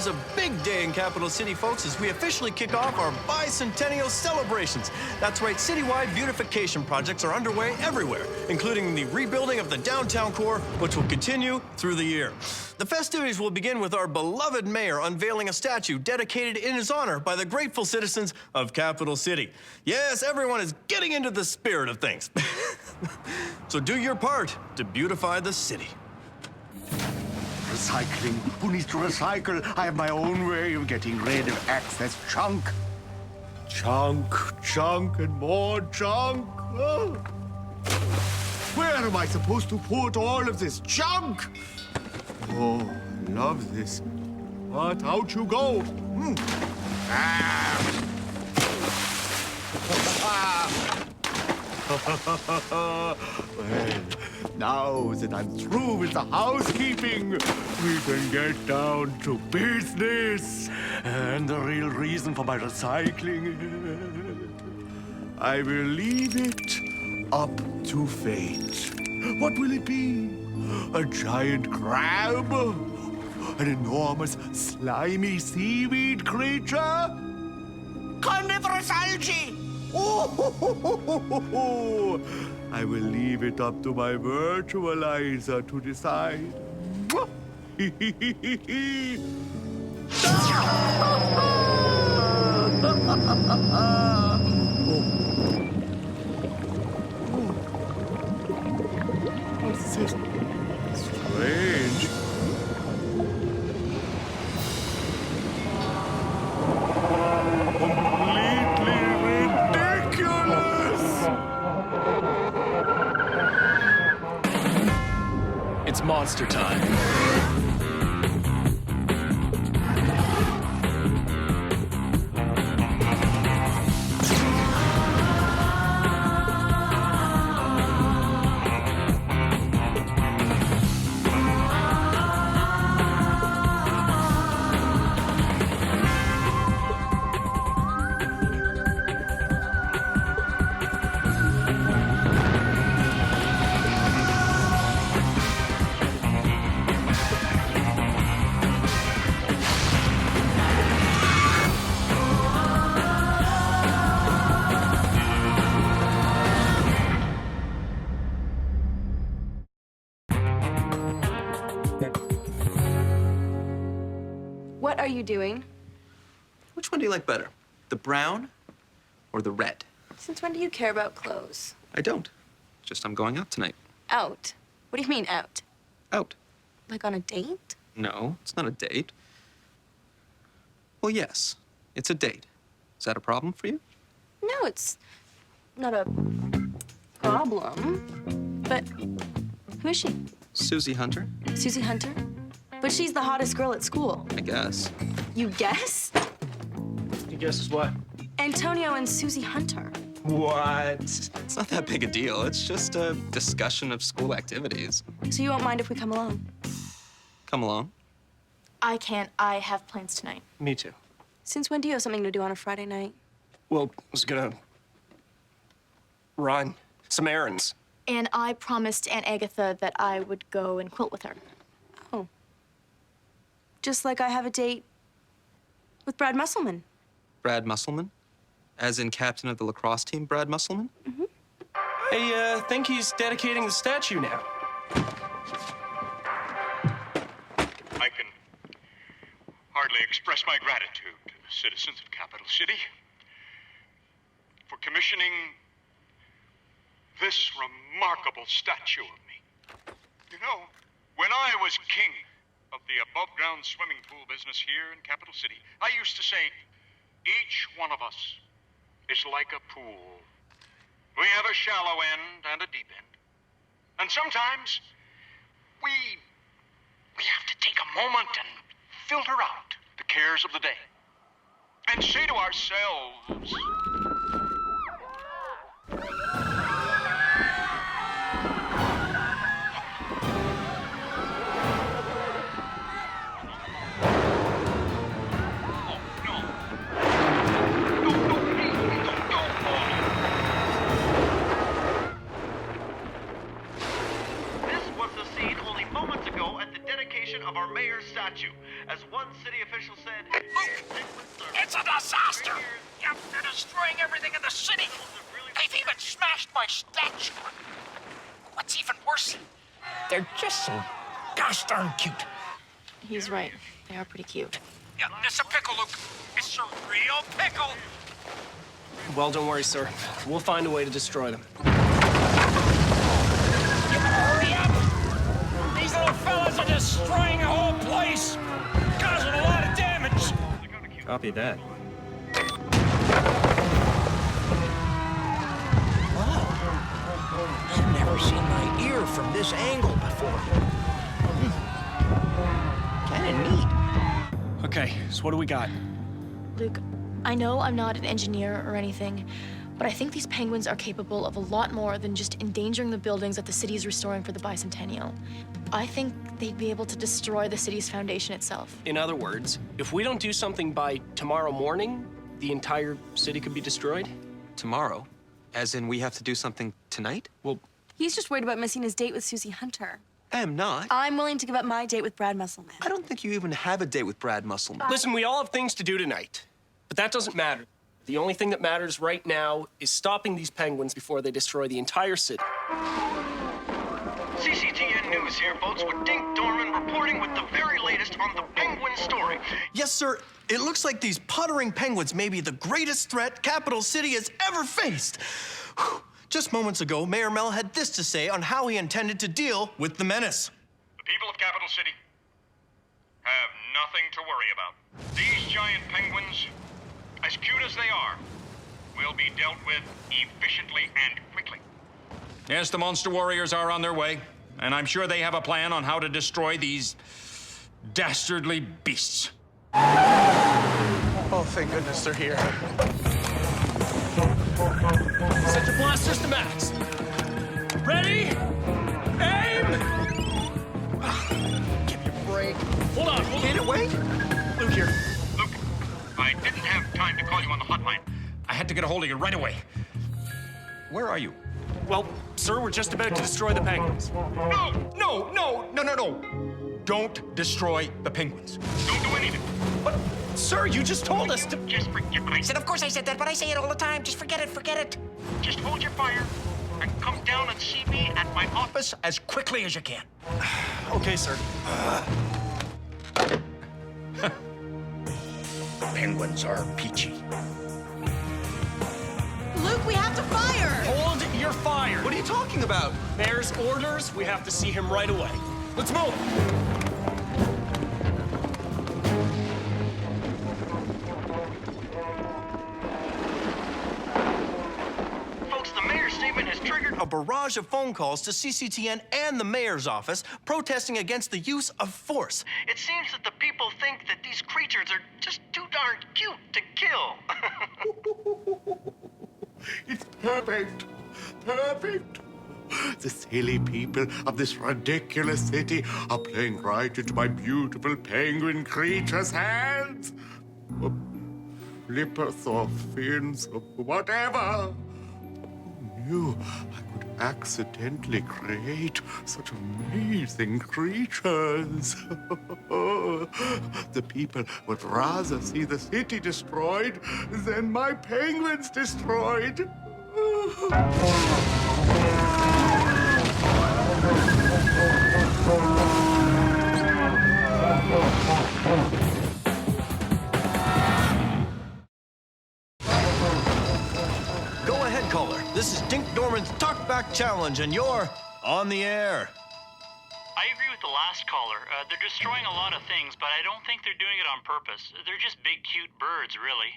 is a big day in Capital City, folks, as we officially kick off our bicentennial celebrations. That's right, citywide beautification projects are underway everywhere, including the rebuilding of the downtown core, which will continue through the year. The festivities will begin with our beloved mayor unveiling a statue dedicated in his honor by the grateful citizens of Capital City. Yes, everyone is getting into the spirit of things. So do your part to beautify the city. Recycling. Who needs to recycle? I have my own way of getting rid of excess junk. Junk, junk, and more junk. Oh. Where am I supposed to put all of this junk? Oh, I love this. But out you go. Well, now that I'm through with the housekeeping, we can get down to business. And the real reason for my recycling, I will leave it up to fate. What will it be? A giant crab? An enormous, slimy seaweed creature? Carnivorous algae! Oh, I will leave it up to my virtualizer to decide. What's this? Strange. Completely ridiculous! It's monster time. What are you doing? Which one do you like better? The brown or the red? Since when do you care about clothes? I don't. Just I'm going out tonight. Out? What do you mean out? Out. Like on a date? No, it's not a date. Well, yes, it's a date. Is that a problem for you? No, it's not a problem. But who is she? Susie Hunter, Susie Hunter? But she's the hottest girl at school. I guess. You guess? Your guess is what? Antonio and Susie Hunter. What? It's not that big a deal. It's just a discussion of school activities. So you won't mind if we come along? Come along. I can't. I have plans tonight. Me too. Since when do you have something to do on a Friday night? Well, I was gonna run some errands. And I promised Aunt Agatha that I would go and quilt with her. Oh. Just like I have a date with Brad Musselman. Brad Musselman? As in captain of the lacrosse team, Brad Musselman? Mm-hmm. I think he's dedicating the statue now. I can hardly express my gratitude to the citizens of Capital City for commissioning this remarkable statue of me. You know, when I was king of the above-ground swimming pool business here in Capital City, I used to say, each one of us is like a pool. We have a shallow end and a deep end. And sometimes we have to take a moment and filter out the cares of the day and say to ourselves, of our mayor's statue. As one city official said, It's a disaster! They're destroying everything in the city! They've even smashed my statue! What's even worse, they're just so gosh darn cute. He's right. They are pretty cute. Yeah, it's a pickle, Luke. It's a real pickle! Well, don't worry, sir. We'll find a way to destroy them. Hurry up! These little fellas are destroying the whole place! Causing a lot of damage! Copy that. I've never seen my ear from this angle before. Kinda neat. Okay, so what do we got? Luke, I know I'm not an engineer or anything, but I think these penguins are capable of a lot more than just endangering the buildings that the city is restoring for the bicentennial. I think they'd be able to destroy the city's foundation itself. In other words, if we don't do something by tomorrow morning, the entire city could be destroyed? Tomorrow? As in we have to do something tonight? Well, He's just worried about missing his date with Susie Hunter. I am not. I'm willing to give up my date with Brad Musselman. I don't think you even have a date with Brad Musselman. listen, we all have things to do tonight. But that doesn't matter. The only thing that matters right now is stopping these penguins before they destroy the entire city. CCTN News here, folks, with Dink Dorman reporting with the very latest on the penguin story. Yes, sir. It looks like these puttering penguins may be the greatest threat Capital City has ever faced. Whew. Just moments ago, Mayor Mel had this to say on how he intended to deal with the menace. The people of Capital City have nothing to worry about. These giant penguins, as cute as they are, will be dealt with efficiently and quickly. Yes, the monster warriors are on their way, and I'm sure they have a plan on how to destroy these dastardly beasts. Oh, thank goodness they're here. Set your blasters to max. Ready? Aim! Give me a break. Hold on. Can it wait? Luke here. Luke, I didn't have time to call you on the hotline. I had to get a hold of you right away. Where are you? Well, sir, we're just about to destroy the penguins. No! Don't destroy the penguins. Don't do anything. But, sir, you just told us to... Just forget what I said. Of course I said that, but I say it all the time. Just forget it. Just hold your fire and come down and see me at my office As quickly as you can. Okay, sir. Penguins are peachy. Luke, we have to fire! Hold your fire. What are you talking about? Mayor's orders, we have to see him right away. Let's move. Folks, the mayor's statement has triggered A barrage of phone calls to CCTN and the mayor's office protesting against the use of force. It seems that the people think that these creatures are just too darn cute to kill. It's perfect. Perfect. The silly people of this ridiculous city are playing right into my beautiful penguin creature's hands. Or flippers or fins or whatever. Who knew I could accidentally create such amazing creatures? The people would rather see the city destroyed than my penguins destroyed. Go ahead, caller. This is Dink Dorman's Talkback Challenge, and you're on the air. I agree with the last caller. They're destroying a lot of things, but I don't think they're doing it on purpose. They're just big, cute birds, really.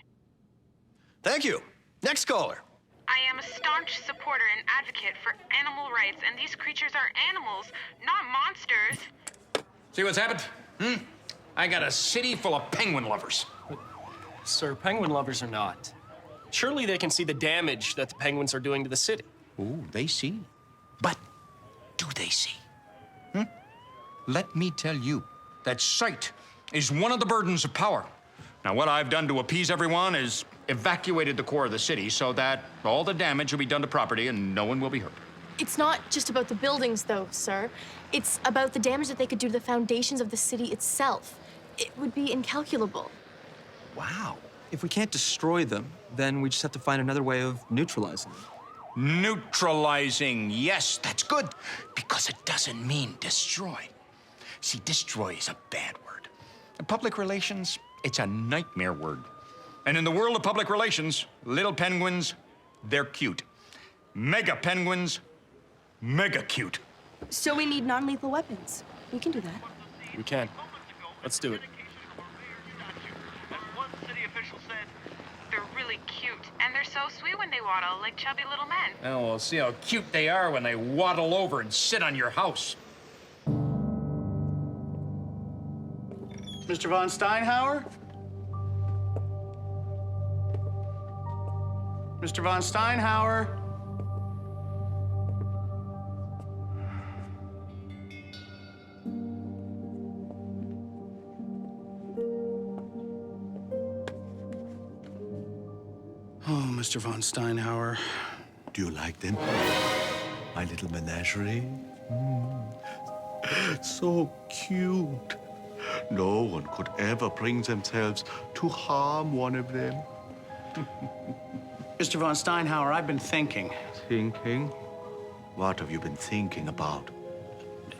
Thank you. Next caller. I am a staunch supporter and advocate for animal rights, and these creatures are animals, not monsters. See what's happened? I got a city full of penguin lovers. Sir, penguin lovers or not, surely they can see the damage that the penguins are doing to the city. Ooh, they see. But do they see? Let me tell you that sight is one of the burdens of power. Now, what I've done to appease everyone is evacuated the core of the city so that all the damage will be done to property and no one will be hurt. It's not just about the buildings, though, sir. It's about the damage that they could do to the foundations of the city itself. It would be incalculable. Wow. If we can't destroy them, then we just have to find another way of neutralizing them. Neutralizing, yes, that's good. Because it doesn't mean destroy. See, destroy is a bad word. In public relations, it's a nightmare word. And in the world of public relations, little penguins, they're cute. Mega penguins, mega cute. So we need non-lethal weapons. We can do that. We can. Let's do it. They're really cute, and they're so sweet when they waddle, like chubby little men. Oh, we'll see how cute they are when they waddle over and sit on your house. Mr. von Steinhauer? Mr. von Steinhauer? Oh, Mr. von Steinhauer. Do you like them? My little menagerie? So cute. No one could ever bring themselves to harm one of them. Mr. von Steinhauer, I've been thinking. Thinking? What have you been thinking about?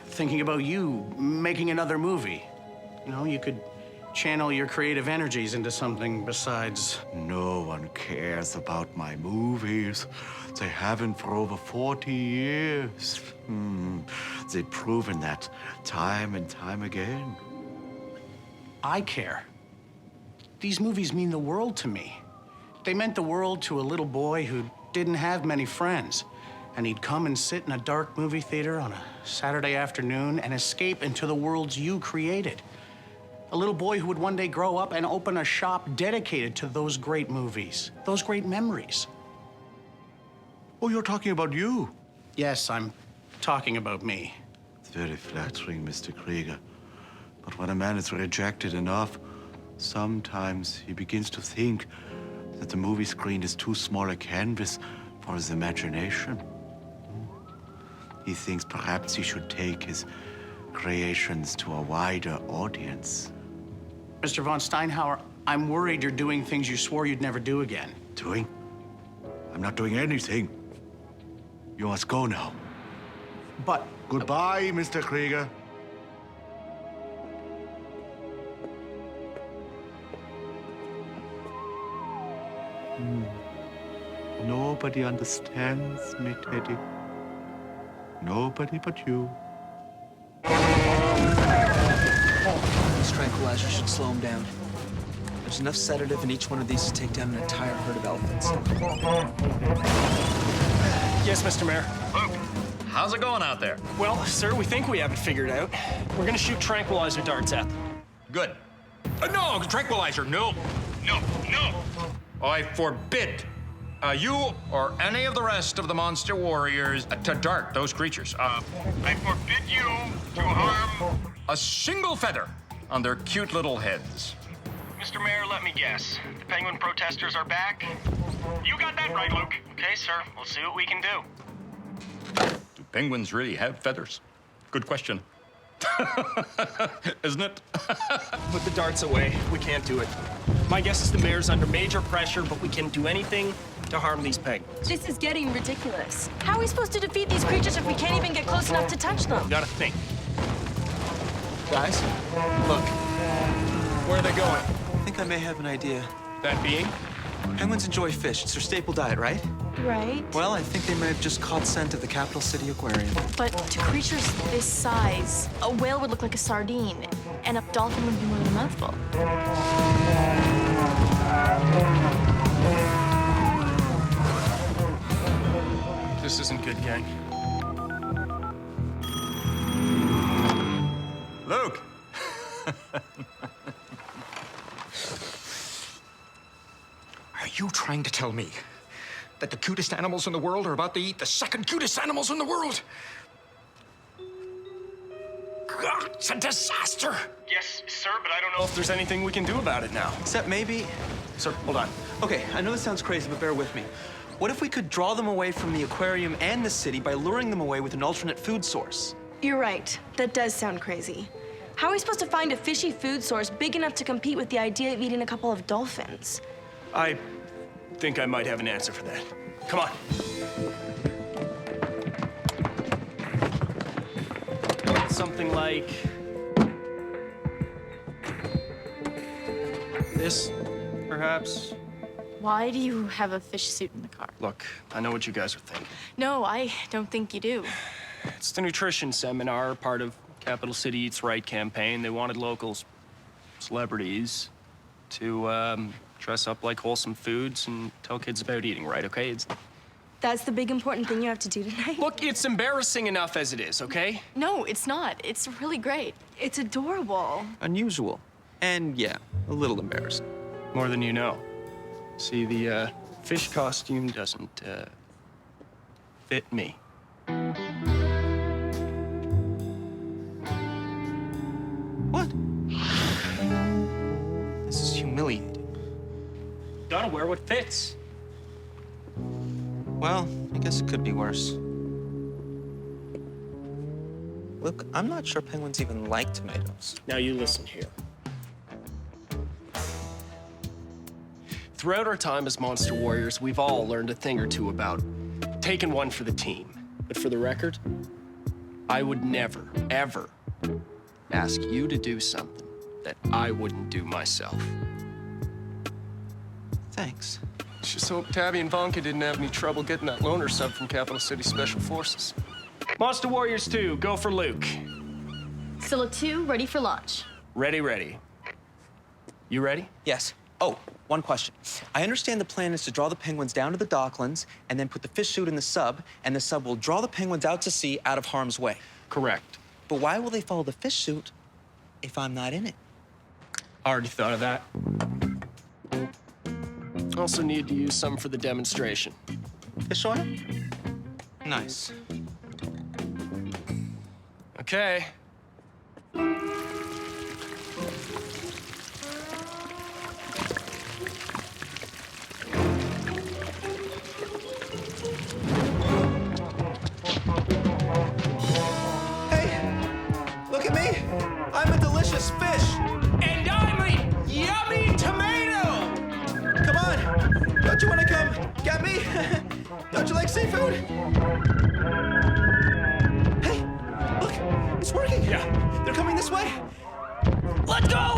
Thinking about you making another movie. You know, you could channel your creative energies into something besides... No one cares about my movies. They haven't for over 40 years. They've proven that time and time again. I care. These movies mean the world to me. They meant the world to a little boy who didn't have many friends. And he'd come and sit in a dark movie theater on a Saturday afternoon and escape into the worlds you created. A little boy who would one day grow up and open a shop dedicated to those great movies, those great memories. Oh, you're talking about you? Yes, I'm talking about me. It's very flattering, Mr. Krieger. But when a man is rejected enough, sometimes he begins to think that the movie screen is too small a canvas for his imagination. He thinks perhaps he should take his creations to a wider audience. Mr. von Steinhauer, I'm worried you're doing things you swore you'd never do again. Doing? I'm not doing anything. You must go now. But... Goodbye, Mr. Krieger. Nobody understands me, Teddy. Nobody but you. This tranquilizer should slow him down. There's enough sedative in each one of these to take down an entire herd of elephants. Yes, Mr. Mayor. Luke, how's it going out there? Well, sir, we think we have it figured out. We're gonna shoot tranquilizer darts at them. Good. No, tranquilizer, no. No, no. I forbid you or any of the rest of the monster warriors to dart those creatures. I forbid you to harm... a single feather on their cute little heads. Mr. Mayor, let me guess. The penguin protesters are back? You got that right, Luke. Okay, sir. We'll see what we can do. Do penguins really have feathers? Good question. Isn't it? Put the darts away. We can't do it. My guess is the mayor's under major pressure, but we can't do anything to harm these penguins. This is getting ridiculous. How are we supposed to defeat these creatures if we can't even get close enough to touch them? You gotta think. Guys, Look. Where are they going? I think I may have an idea. That being? Penguins enjoy fish. It's their staple diet, right? Right. Well, I think they may have just caught scent of the capital city aquarium. But to creatures this size, a whale would look like a sardine, and a dolphin would be more than a mouthful. This isn't good, gang. Luke! Are you trying to tell me that the cutest animals in the world are about to eat the second cutest animals in the world? God, it's a disaster! Yes, sir, but I don't know If there's anything we can do about it now. Except maybe... Sir, hold on. Okay, I know this sounds crazy, but bear with me. What if we could draw them away from the aquarium and the city by luring them away with an alternate food source? You're right. That does sound crazy. How are we supposed to find a fishy food source big enough to compete with the idea of eating a couple of dolphins? I think I might have an answer for that. Come on. Something like this, perhaps? Why do you have a fish suit in the car? Look, I know what you guys are thinking. No, I don't think you do. It's the nutrition seminar, part of Capital City Eats Right campaign. They wanted locals, celebrities, to dress up like wholesome foods and tell kids about eating right, okay? That's the big important thing you have to do tonight? Look, it's embarrassing enough as it is, okay? No, it's not. It's really great. It's adorable. Unusual. And yeah, a little embarrassing. More than you know. See, the fish costume doesn't fit me. What? This is humiliating. Gotta wear what fits. Well, I guess it could be worse. Look, I'm not sure penguins even like tomatoes. Now you listen here. Throughout our time as Monster Warriors, we've all learned a thing or two about taking one for the team. But for the record, I would never, ever ask you to do something that I wouldn't do myself. Thanks. Just hope Tabby and Vonka didn't have any trouble getting that loaner sub from Capital City Special Forces. Monster Warriors 2, go for Luke. Scylla 2, ready for launch. Ready, ready. You ready? Yes. Oh, one question. I understand the plan is to draw the penguins down to the docklands and then put the fish suit in the sub, and the sub will draw the penguins out to sea out of harm's way. Correct. But why will they follow the fish suit if I'm not in it? I already thought of that. Also need to use some for the demonstration. Fish oil? Nice. Okay. Look at me! I'm a delicious fish! And I'm a yummy tomato! Come on! Don't you want to come get me? Don't you like seafood? Hey, look! It's working! Yeah. They're coming this way! Let's go!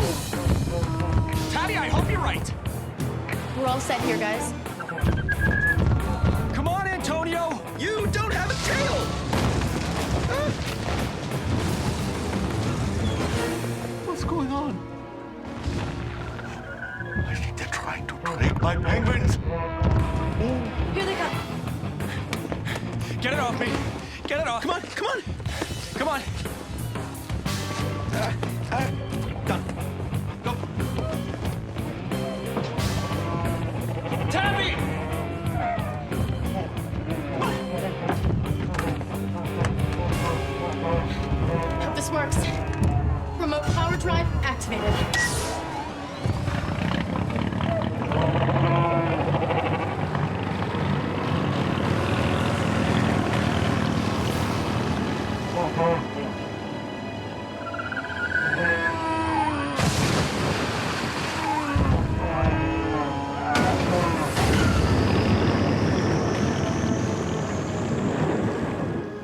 Tabby, I hope you're right. We're all set here, guys. Come on, Antonio! You don't have a tail! What's going on? I think they're trying to trick my penguins. Here they come. Get it off me! Get it off! Come on, come on! Come on! Done. Go. Tabby! Hope this works. Remote power drive activated.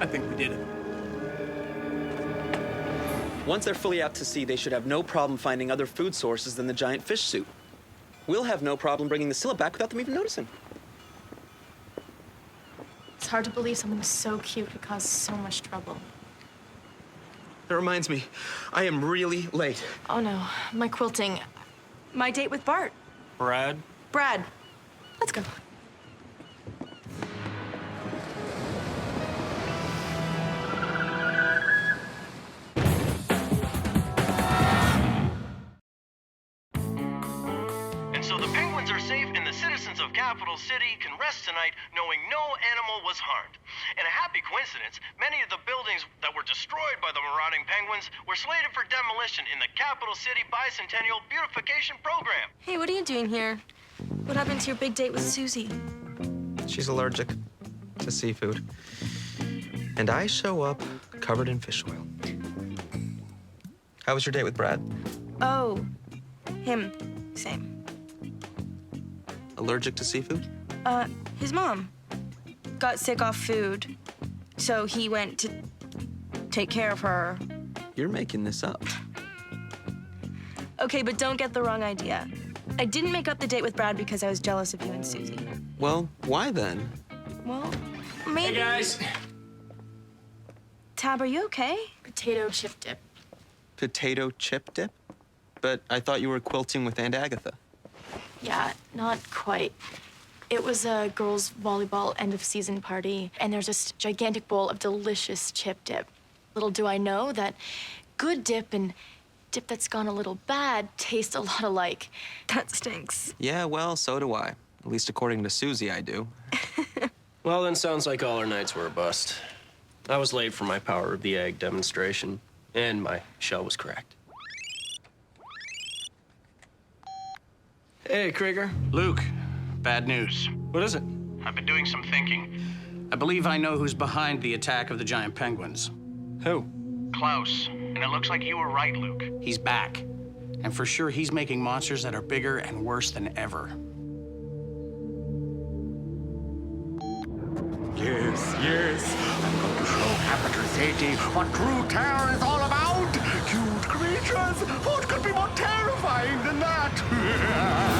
I think we did it. Once they're fully out to sea, they should have no problem finding other food sources than the giant fish suit. We'll have no problem bringing the Scylla back without them even noticing. It's hard to believe something so cute could cause so much trouble. That reminds me, I am really late. Oh no, my quilting. My date with Bart. Brad? Brad. Let's go. So the penguins are safe and the citizens of Capital City can rest tonight knowing no animal was harmed. In a happy coincidence, many of the buildings that were destroyed by the marauding penguins were slated for demolition in the Capital City Bicentennial Beautification Program. Hey, what are you doing here? What happened to your big date with Susie? She's allergic to seafood. And I show up covered in fish oil. How was your date with Brad? Oh, him. Same. Allergic to seafood? His mom got sick off food, so he went to take care of her. You're making this up. Okay, but don't get the wrong idea. I didn't make up the date with Brad because I was jealous of you and Susie. Well, why then? Well, maybe. Hey, guys. Tab, are you okay? Potato chip dip. Potato chip dip? But I thought you were quilting with Aunt Agatha. Yeah, not quite. It was a girls' volleyball end-of-season party, and there's this gigantic bowl of delicious chip dip. Little do I know that good dip and dip that's gone a little bad taste a lot alike. That stinks. Yeah, well, so do I. At least according to Susie, I do. Well, then sounds like all our nights were a bust. I was late for my Power of the Egg demonstration, and my shell was cracked. Hey, Krieger. Luke, bad news. What is it? I've been doing some thinking. I believe I know who's behind the attack of the giant penguins. Who? Klaus. And it looks like you were right, Luke. He's back. And for sure, he's making monsters that are bigger and worse than ever. Yes, yes. I'm going to show Capital City what true terror is all about. Cute creatures. What could be more terrifying than that?